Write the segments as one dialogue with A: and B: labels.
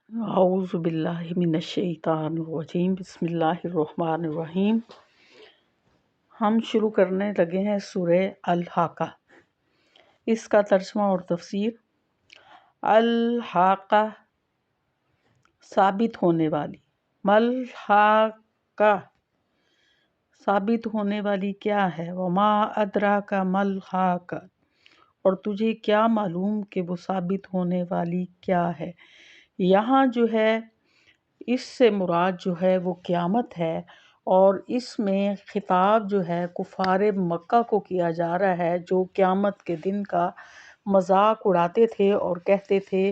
A: اعوذ باللہ من الشیطان الرجیم، بسم اللہ الرحمن الرحیم۔ ہم شروع کرنے لگے ہیں سورہ الحاقہ۔ اس کا ترجمہ اور تفسیر: الحاقہ ثابت ہونے والی، ملحاقہ ثابت ہونے والی کیا ہے، وما ادراک ملحاقہ اور تجھے کیا معلوم کہ وہ ثابت ہونے والی کیا ہے۔ یہاں جو ہے اس سے مراد جو ہے وہ قیامت ہے، اور اس میں خطاب جو ہے کفار مکہ کو کیا جا رہا ہے، جو قیامت کے دن کا مذاق اڑاتے تھے اور کہتے تھے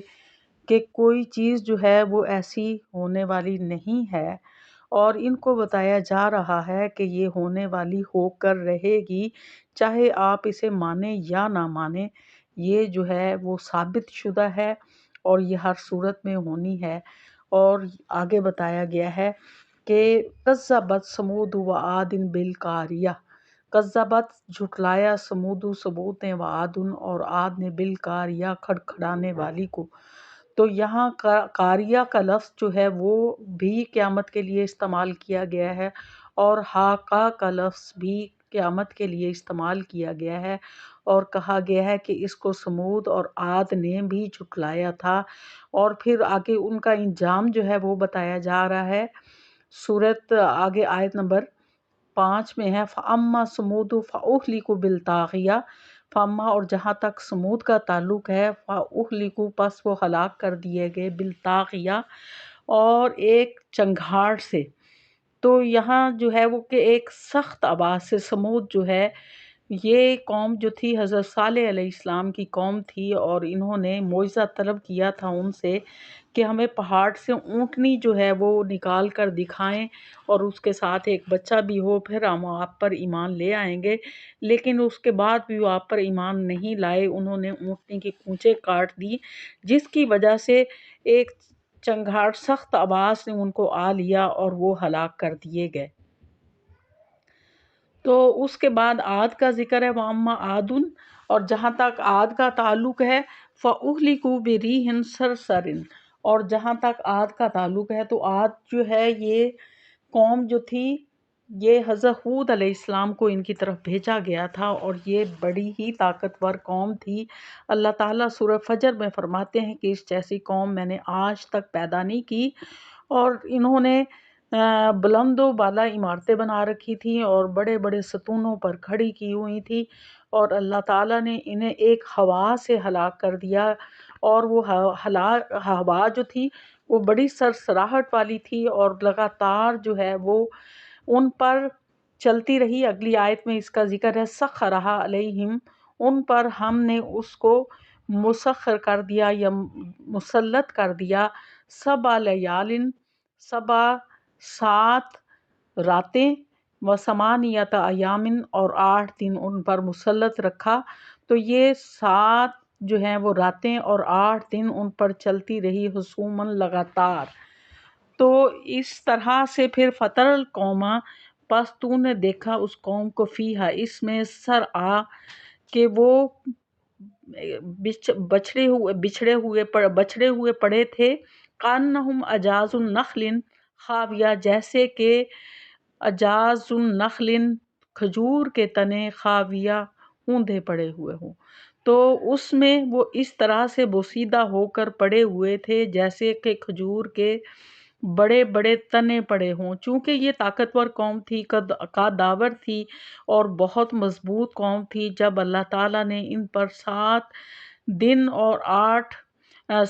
A: کہ کوئی چیز جو ہے وہ ایسی ہونے والی نہیں ہے، اور ان کو بتایا جا رہا ہے کہ یہ ہونے والی ہو کر رہے گی، چاہے آپ اسے مانیں یا نہ مانیں، یہ جو ہے وہ ثابت شدہ ہے اور یہ ہر صورت میں ہونی ہے۔ اور آگے بتایا گیا ہے کہ کذبت ثمود وعاد بالقاریہ، کذبت جھٹلایا ثمود نے وعاد اور عاد نے بالقاریہ کھڑکھڑانے والی کو۔ تو یہاں قاریہ کا لفظ جو ہے وہ بھی قیامت کے لیے استعمال کیا گیا ہے، اور حاقہ کا لفظ بھی قیامت کے لیے استعمال کیا گیا ہے، اور کہا گیا ہے کہ اس کو ثمود اور عاد نے بھی جھٹلایا تھا۔ اور پھر آگے ان کا انجام جو ہے وہ بتایا جا رہا ہے۔ سورت آگے آیت نمبر 5 میں ہے فَأَمَّا ثَمُودُ فَأُهْلِكُوا بِالطَّاغِیَةِ، فَأَمَّا اور جہاں تک ثمود کا تعلق ہے، فَأُهْلِكُوا پس وہ ہلاک کر دیے گئے، بالطاغیہ اور ایک چنگھاڑ سے۔ تو یہاں جو ہے وہ کہ ایک سخت آواز سے ثمود جو ہے، یہ قوم جو تھی حضرت صالح علیہ السلام کی قوم تھی، اور انہوں نے معجزہ طلب کیا تھا ان سے کہ ہمیں پہاڑ سے اونٹنی جو ہے وہ نکال کر دکھائیں اور اس کے ساتھ ایک بچہ بھی ہو، پھر ہم آپ پر ایمان لے آئیں گے۔ لیکن اس کے بعد بھی وہ آپ پر ایمان نہیں لائے، انہوں نے اونٹنی کی کونچیں کاٹ دی، جس کی وجہ سے ایک چنگھاڑ سخت آواز نے ان کو آ لیا اور وہ ہلاک کر دیے گئے۔ تو اس کے بعد عاد کا ذکر ہے، وَأَمَّا عَادٌ اور جہاں تک عاد کا تعلق ہے، فَأُهْلِكُوا بِرِيحٍ صَرْصَرٍ اور جہاں تک عاد کا تعلق ہے تو عاد جو ہے یہ قوم جو تھی، یہ حضرت ہود علیہ السلام کو ان کی طرف بھیجا گیا تھا، اور یہ بڑی ہی طاقتور قوم تھی۔ اللہ تعالیٰ سورہ فجر میں فرماتے ہیں کہ اس جیسی قوم میں نے آج تک پیدا نہیں کی، اور انہوں نے بلند و بالا عمارتیں بنا رکھی تھیں اور بڑے بڑے ستونوں پر کھڑی کی ہوئی تھی، اور اللہ تعالیٰ نے انہیں ایک ہوا سے ہلاک کر دیا، اور وہ ہوا جو تھی وہ بڑی سرسراہٹ والی تھی، اور لگاتار جو ہے وہ ان پر چلتی رہی۔ اگلی آیت میں اس کا ذکر ہے، سخرھا علیہم ان پر ہم نے اس کو مسخر کر دیا یا مسلط کر دیا، 7 لیالٍ 7 راتیں، و8 ایامٍ اور 8 دن ان پر مسلط رکھا۔ تو یہ 7 جو ہیں وہ راتیں اور 8 دن ان پر چلتی رہی حسوماً لگاتار۔ تو اس طرح سے پھر فطر القوم پس تو نے دیکھا اس قوم کو، فیہا اس میں، سرعا کہ وہ بچھڑے ہوئے پڑے تھے، کانہم اجاز النخل خاویہ جیسے کہ اجاز النخل کھجور کے تنے، خاویہ اوندھے پڑے ہوئے ہوں۔ تو اس میں وہ اس طرح سے بوسیدہ ہو کر پڑے ہوئے تھے جیسے کہ کھجور کے بڑے بڑے تنے پڑے ہوں، چونکہ یہ طاقتور قوم تھی، قداور تھی اور بہت مضبوط قوم تھی۔ جب اللہ تعالیٰ نے ان پر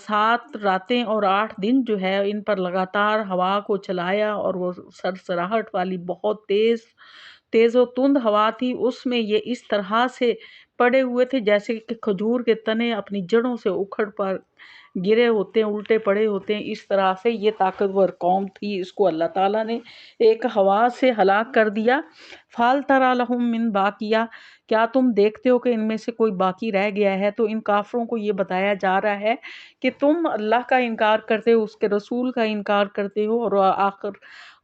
A: 7 راتیں اور 8 دن جو ہے ان پر لگاتار ہوا کو چلایا، اور وہ سرسراہٹ والی بہت تیز و تند ہوا تھی، اس میں یہ اس طرح سے پڑے ہوئے تھے جیسے کہ کھجور کے تنے اپنی جڑوں سے اکھڑ پر گرے ہوتے ہیں، الٹے پڑے ہوتے ہیں، اس طرح سے یہ طاقتور قوم تھی، اس کو اللہ تعالیٰ نے ایک ہوا سے ہلاک کر دیا۔ فَهَلْ تَرَىٰ لَهُم مِّن بَاقِیَةٍ کیا تم دیکھتے ہو کہ ان میں سے کوئی باقی رہ گیا ہے؟ تو ان کافروں کو یہ بتایا جا رہا ہے کہ تم اللہ کا انکار کرتے ہو، اس کے رسول کا انکار کرتے ہو، اور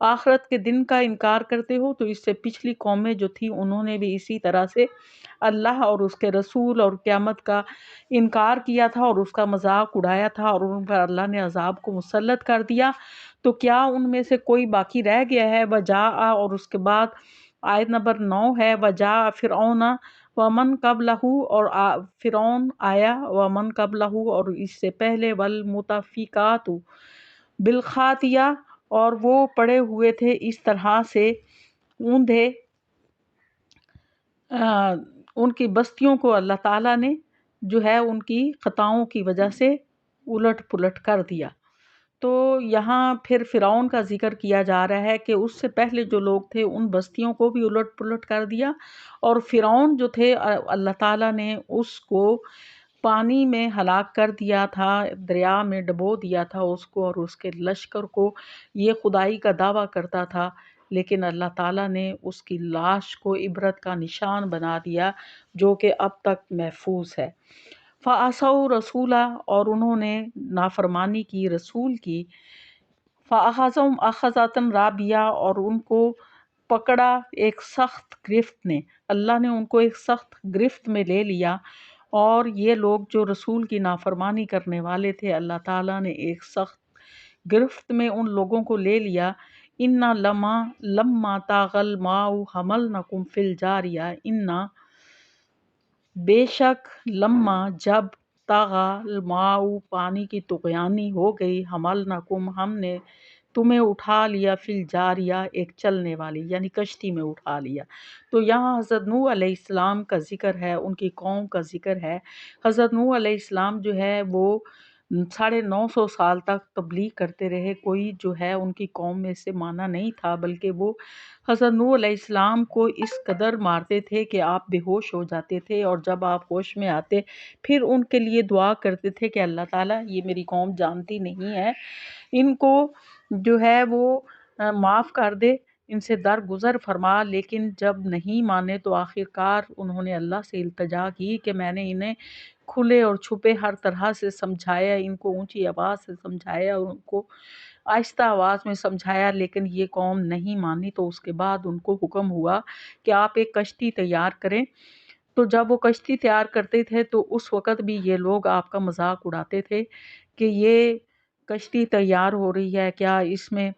A: آخرت کے دن کا انکار کرتے ہو۔ تو اس سے پچھلی قومیں جو تھی انہوں نے بھی اسی طرح سے اللہ اور اس کے رسول اور قیامت کا انکار کیا تھا اور اس کا مذاق اڑایا تھا، اور ان پر اللہ نے عذاب کو مسلط کر دیا۔ تو کیا ان میں سے کوئی باقی رہ گیا ہے؟ وجاء، اور اس کے بعد آیت نمبر 9 ہے وجاء فرعون ومن قبلہ، اور فرعون آیا ومن قبلہ، اور اس سے پہلے والمطففات بالخاطیہ، اور وہ پڑے ہوئے تھے اس طرح سے اوندھے ان کی بستیوں کو اللہ تعالیٰ نے جو ہے ان کی خطاؤں کی وجہ سے الٹ پلٹ کر دیا۔ تو یہاں پھر فرعون کا ذکر کیا جا رہا ہے کہ اس سے پہلے جو لوگ تھے ان بستیوں کو بھی الٹ پلٹ کر دیا، اور فرعون جو تھے اللہ تعالیٰ نے اس کو پانی میں ہلاک کر دیا تھا، دریا میں ڈبو دیا تھا اس کو اور اس کے لشکر کو۔ یہ خدائی کا دعویٰ کرتا تھا، لیکن اللہ تعالیٰ نے اس کی لاش کو عبرت کا نشان بنا دیا جو کہ اب تک محفوظ ہے۔ فَعَصَوْا رَسُولَ، اور انہوں نے نافرمانی کی رسول کی۔ فَأَخَذَهُمْ أَخَذَةً رَابِيَةً، اور ان کو پکڑا ایک سخت گرفت نے، اللہ نے ان کو ایک سخت گرفت میں لے لیا۔ اور یہ لوگ جو رسول کی نافرمانی کرنے والے تھے، اللہ تعالیٰ نے ایک سخت گرفت میں ان لوگوں کو لے لیا۔ اِنَّا لَمَّا طَغَى الْمَاءُ حَمَلْنَكُمْ فِي الْجَارِيَةِ، اِنَّا بے شک، لما جب، طغى الماء پانی کی طغیانی ہو گئی، حملنکم ہم نے تمہیں اٹھا لیا، فی الجاریہ ایک چلنے والی یعنی کشتی میں اٹھا لیا۔ تو یہاں حضرت نوح علیہ السلام کا ذکر ہے، ان کی قوم کا ذکر ہے۔ حضرت نوح علیہ السلام جو ہے وہ 950 سال تک تبلیغ کرتے رہے، کوئی جو ہے ان کی قوم میں سے مانا نہیں تھا، بلکہ وہ حضرت نوح علیہ السلام کو اس قدر مارتے تھے کہ آپ بے ہوش ہو جاتے تھے، اور جب آپ ہوش میں آتے پھر ان کے لیے دعا کرتے تھے کہ اللہ تعالیٰ یہ میری قوم جانتی نہیں ہے، ان کو جو ہے وہ معاف کر دے، ان سے درگزر فرما۔ لیکن جب نہیں مانے تو آخر کار انہوں نے اللہ سے التجا کی کہ میں نے انہیں کھلے اور چھپے ہر طرح سے سمجھایا، ان کو اونچی آواز سے سمجھایا، ان کو آہستہ آواز میں سمجھایا، لیکن یہ قوم نہیں مانی۔ تو اس کے بعد ان کو حکم ہوا کہ آپ ایک کشتی تیار کریں۔ تو جب وہ کشتی تیار کرتے تھے تو اس وقت بھی یہ لوگ آپ کا مذاق اڑاتے تھے کہ یہ کشتی تیار ہو رہی ہے، کیا اس میں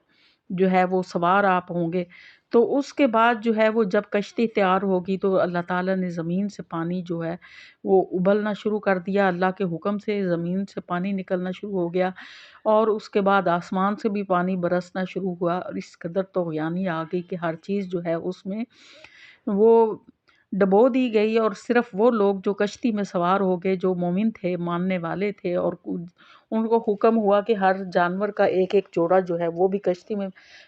A: جو ہے وہ سوار آپ ہوں گے؟ تو اس کے بعد جو ہے وہ جب کشتی تیار ہوگی تو اللہ تعالیٰ نے زمین سے پانی جو ہے وہ ابلنا شروع کر دیا، اللہ کے حکم سے زمین سے پانی نکلنا شروع ہو گیا، اور اس کے بعد آسمان سے بھی پانی برسنا شروع ہوا، اور اس قدر طغیانی آ گئی کہ ہر چیز جو ہے اس میں وہ ڈبو دی گئی، اور صرف وہ لوگ جو کشتی میں سوار ہو گئے جو مومن تھے، ماننے والے تھے، اور ان کو حکم ہوا کہ ہر جانور کا ایک ایک جوڑا جو ہے وہ بھی کشتی میں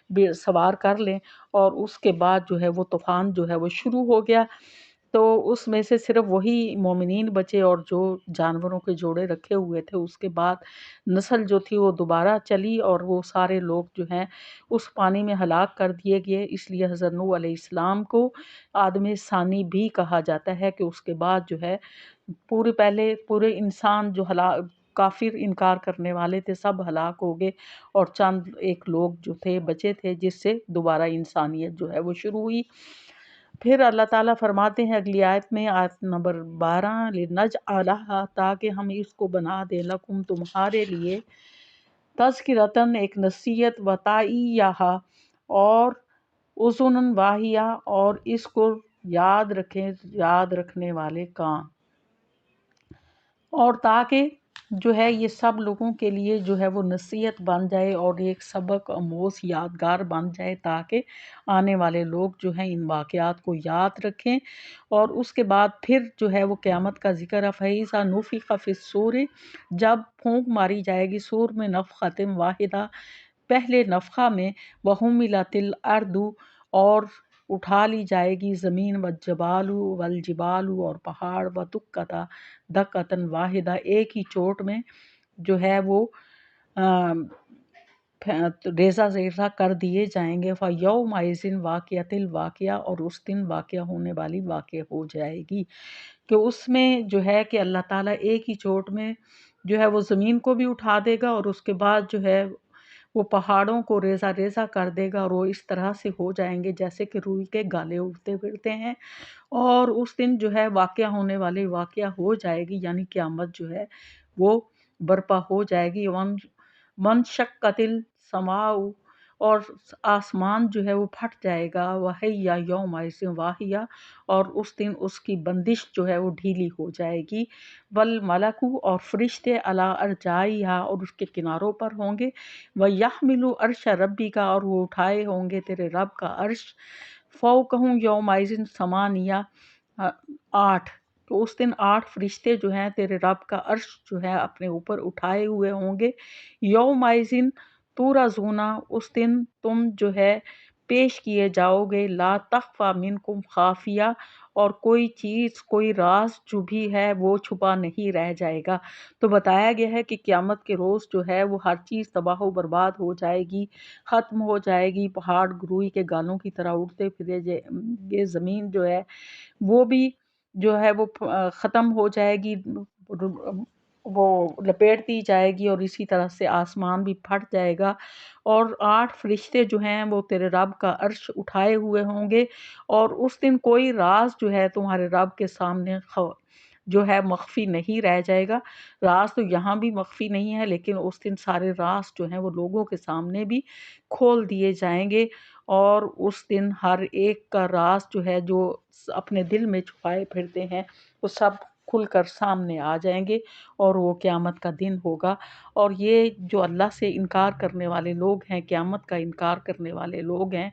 A: بھی سوار کر لیں، اور اس کے بعد جو ہے وہ طوفان جو ہے وہ شروع ہو گیا۔ تو اس میں سے صرف وہی مومنین بچے، اور جو جانوروں کے جوڑے رکھے ہوئے تھے اس کے بعد نسل جو تھی وہ دوبارہ چلی، اور وہ سارے لوگ جو ہیں اس پانی میں ہلاک کر دیے گئے۔ اس لیے حضرت نوح علیہ السلام کو آدم ثانی بھی کہا جاتا ہے کہ اس کے بعد جو ہے پورے انسان جو کافر انکار کرنے والے تھے سب ہلاک ہو گئے، اور چند ایک لوگ جو تھے بچے تھے جس سے دوبارہ انسانیت جو ہے وہ شروع ہوئی۔ پھر اللہ تعالیٰ فرماتے ہیں اگلی آیت میں، آیت نمبر 12، لِنَجْعَلَهَا تاکہ ہم اس کو بنا دیں، لَکُم تمہارے لیے، تذکرتاً ایک نصیحت، وَتَعِیَّہَا اور اذنًا واعیہ اور اس کو یاد رکھیں یاد رکھنے والے کان، اور تاکہ جو ہے یہ سب لوگوں کے لیے جو ہے وہ نصیحت بن جائے اور ایک سبق آموز یادگار بن جائے، تاکہ آنے والے لوگ جو ہیں ان واقعات کو یاد رکھیں۔ اور اس کے بعد پھر جو ہے وہ قیامت کا ذکر ہے، فَإِذَا نُفِخَ فِي الصُّورِ جب پھونک ماری جائے گی سور میں، نفخۃ واحدہ پہلے نفخہ میں، وَحُمِلَتِ الْأَرْضُ اور اٹھا لی جائے گی زمین، والجبال اور پہاڑ، ودکتا دکتاً واحدہ ایک ہی چوٹ میں جو ہے وہ ریزہ ریزہ کر دیے جائیں گے۔ فَيَوْمَئِذٍ واقعۃ الواقعہ، اور اس دن واقعہ ہونے والی واقع ہو جائے گی کہ اس میں جو ہے کہ اللہ تعالیٰ ایک ہی چوٹ میں جو ہے وہ زمین کو بھی اٹھا دے گا، اور اس کے بعد جو ہے وہ پہاڑوں کو ریزہ ریزہ کر دے گا، اور وہ اس طرح سے ہو جائیں گے جیسے کہ روئی کے گالے اڑتے پھرتے ہیں۔ اور اس دن جو ہے واقعہ ہونے والی واقعہ ہو جائے گی، یعنی قیامت جو ہے وہ برپا ہو جائے گی۔ وَانشَقَّتِ السَّمَاءُ، اور آسمان جو ہے وہ پھٹ جائے گا۔ وَهِيَ يَوْمَئِذٍ وَاهِيَةٌ، اور اس دن اس کی بندش جو ہے وہ ڈھیلی ہو جائے گی۔ وَالْمَلَكُ، اور فرشتے عَلَىٰ أَرْجَائِهَا، اور اس کے کناروں پر ہوں گے۔ وَيَحْمِلُ عَرْشَ رَبِّكَ، اور وہ اٹھائے ہوں گے تیرے رب کا عرش۔ فَوْقَهُمْ يَوْمَئِذٍ ثَمَانِيَةٌ، 8، تو اس دن 8 فرشتے جو ہیں تیرے رب کا عرش جو ہے اپنے اوپر اٹھائے ہوئے ہوں گے۔ یومئذ تُعْرَضُونَ، اس دن تم جو ہے پیش کیے جاؤ گے۔ لا تخفی منکم خافیہ، اور کوئی چیز کوئی راز جو بھی ہے وہ چھپا نہیں رہ جائے گا۔ تو بتایا گیا ہے کہ قیامت کے روز جو ہے وہ ہر چیز تباہ و برباد ہو جائے گی، ختم ہو جائے گی، پہاڑ روئی کے گالوں کی طرح اڑتے پھرے یہ زمین جو ہے وہ بھی جو ہے وہ ختم ہو جائے گی، وہ لپیٹ دی جائے گی، اور اسی طرح سے آسمان بھی پھٹ جائے گا۔ اور 8 فرشتے جو ہیں وہ تیرے رب کا عرش اٹھائے ہوئے ہوں گے، اور اس دن کوئی راز جو ہے تمہارے رب کے سامنے جو ہے مخفی نہیں رہ جائے گا۔ راز تو یہاں بھی مخفی نہیں ہے، لیکن اس دن سارے راز جو ہیں وہ لوگوں کے سامنے بھی کھول دیے جائیں گے، اور اس دن ہر ایک کا راز جو ہے جو اپنے دل میں چھپائے پھرتے ہیں وہ سب کھل کر سامنے آ جائیں گے، اور وہ قیامت کا دن ہوگا۔ اور یہ جو اللہ سے انکار کرنے والے لوگ ہیں، قیامت کا انکار کرنے والے لوگ ہیں،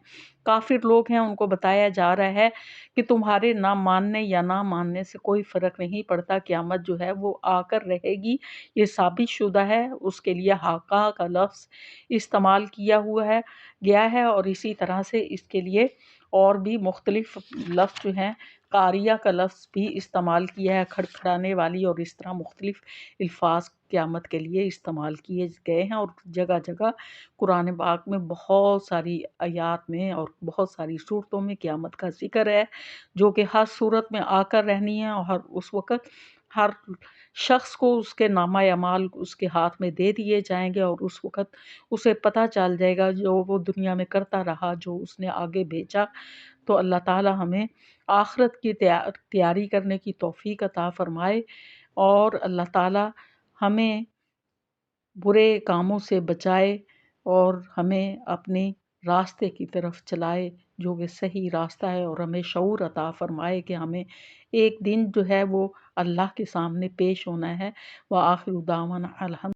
A: کافر لوگ ہیں، ان کو بتایا جا رہا ہے کہ تمہارے نہ ماننے یا نہ ماننے سے کوئی فرق نہیں پڑتا، قیامت جو ہے وہ آ کر رہے گی، یہ ثابت شدہ ہے۔ اس کے لیے حقا کا لفظ استعمال کیا ہوا ہے گیا ہے، اور اسی طرح سے اس کے لیے اور بھی مختلف لفظ جو ہیں، قاریہ کا لفظ بھی استعمال کیا ہے، کھڑکھڑانے والی، اور اس طرح مختلف الفاظ قیامت کے لیے استعمال کیے گئے ہیں۔ اور جگہ جگہ قرآن پاک میں بہت ساری آیات میں اور بہت ساری صورتوں میں قیامت کا ذکر ہے، جو کہ ہر صورت میں آ کر رہنی ہے، اور اس وقت ہر شخص کو اس کے نامہ اعمال اس کے ہاتھ میں دے دیے جائیں گے، اور اس وقت اسے پتہ چل جائے گا جو وہ دنیا میں کرتا رہا، جو اس نے آگے بھیجا۔ تو اللہ تعالی ہمیں آخرت کی تیاری کرنے کی توفیق عطا فرمائے، اور اللہ تعالی ہمیں برے کاموں سے بچائے، اور ہمیں اپنے راستے کی طرف چلائے جو کہ صحیح راستہ ہے، اور ہمیں شعور عطا فرمائے کہ ہمیں ایک دن جو ہے وہ اللہ کے سامنے پیش ہونا ہے۔ وآخر دعوانا الحمد